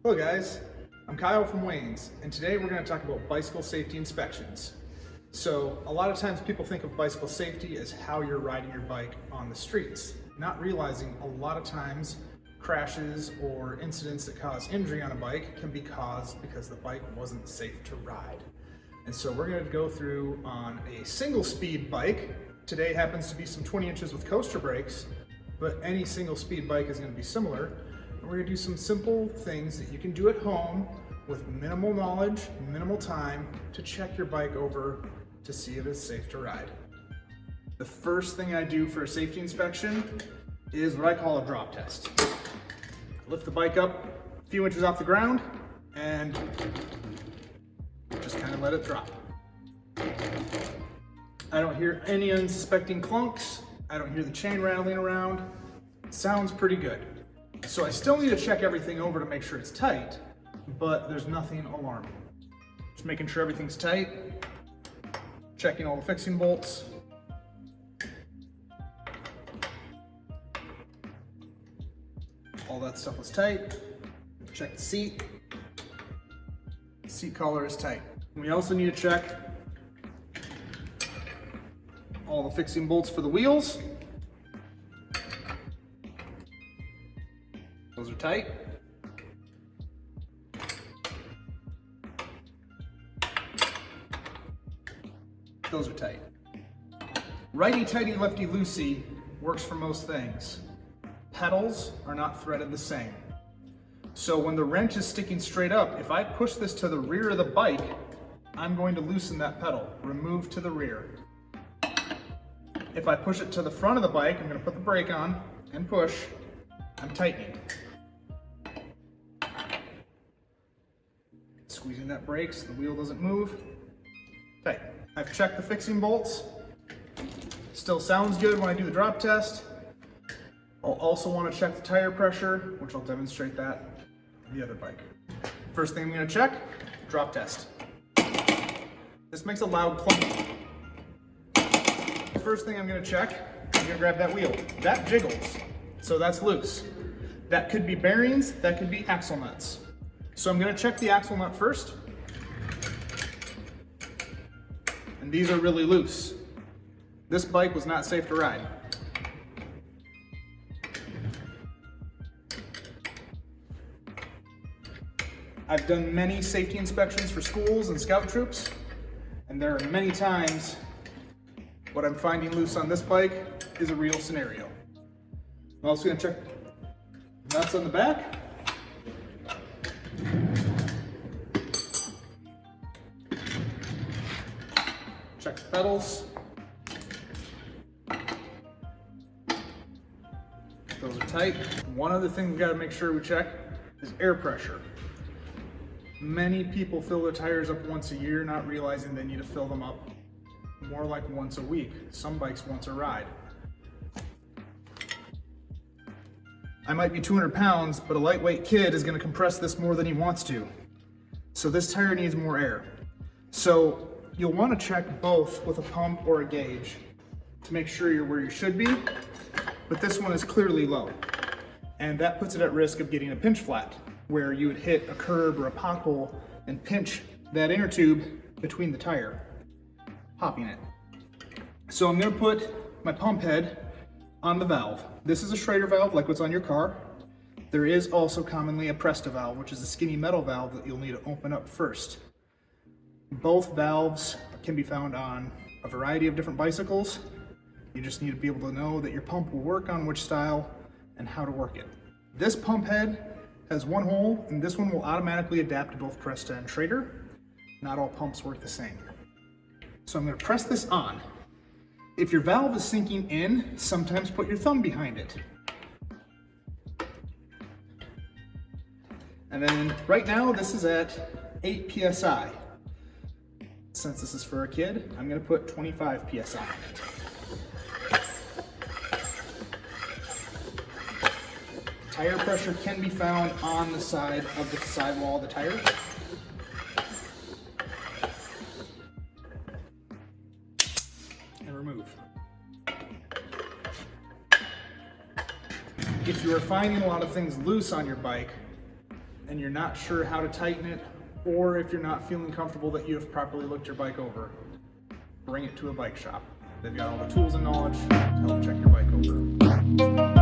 Hello guys, I'm Kyle from Wayne's, and today we're going to talk about bicycle safety inspections. So a lot of times people think of bicycle safety as how you're riding your bike on the streets, not realizing a lot of times crashes or incidents that cause injury on a bike can be caused because the bike wasn't safe to ride. And so we're going to go through on a single speed bike. Today happens to be some 20 inches with coaster brakes, but any single speed bike is going to be similar. And we're going to do some simple things that you can do at home with minimal knowledge, minimal time to check your bike over to see if it's safe to ride. The first thing I do for a safety inspection is what I call a drop test. I lift the bike up a few inches off the ground and just kind of let it drop. I don't hear any unsuspecting clunks. I don't hear the chain rattling around. It sounds pretty good. So I still need to check everything over to make sure it's tight, but there's nothing alarming. Just making sure everything's tight, checking all the fixing bolts. All that stuff was tight. Check the seat. Seat collar is tight. We also need to check all the fixing bolts for the wheels. Those are tight. Those are tight. Righty-tighty, lefty-loosey works for most things. Pedals are not threaded the same. So when the wrench is sticking straight up, if I push this to the rear of the bike, I'm going to loosen that pedal, remove to the rear. If I push it to the front of the bike, I'm going to put the brake on and push, I'm tightening. Squeezing that brake so the wheel doesn't move. Tight. I've checked the fixing bolts. Still sounds good when I do the drop test. I'll also want to check the tire pressure, which I'll demonstrate that on the other bike. First thing I'm going to check, drop test. This makes a loud clunk. The first thing I'm going to check, I'm going to grab that wheel. That jiggles, so that's loose. That could be bearings, that could be axle nuts. So I'm going to check the axle nut first. And these are really loose. This bike was not safe to ride. I've done many safety inspections for schools and scout troops, and there are many times what I'm finding loose on this bike is a real scenario. I'm also going to check the nuts on the back. Check the pedals. Those are tight. One other thing we've got to make sure we check is air pressure. Many people fill their tires up once a year, not realizing they need to fill them up more like once a week. Some bikes once a ride. I might be 200 pounds, but a lightweight kid is going to compress this more than he wants to. So this tire needs more air. So you'll want to check both with a pump or a gauge to make sure you're where you should be, but this one is clearly low. And that puts it at risk of getting a pinch flat, where you would hit a curb or a pothole and pinch that inner tube between the tire, popping it. So I'm going to put my pump head on the valve. This is a Schrader valve like what's on your car. There is also commonly a Presta valve, which is a skinny metal valve that you'll need to open up first. Both valves can be found on a variety of different bicycles. You just need to be able to know that your pump will work on which style and how to work it. This pump head has one hole, and this one will automatically adapt to both Presta and Schrader. Not all pumps work the same. So I'm going to press this on. If your valve is sinking in, sometimes put your thumb behind it. And then right now this is at 8 PSI. Since this is for a kid, I'm going to put 25 PSI. Tire pressure can be found on the side of the sidewall of the tire. And remove. If you are finding a lot of things loose on your bike, and you're not sure how to tighten it, or if you're not feeling comfortable that you have properly looked your bike over, bring it to a bike shop. They've got all the tools and knowledge to help check your bike over.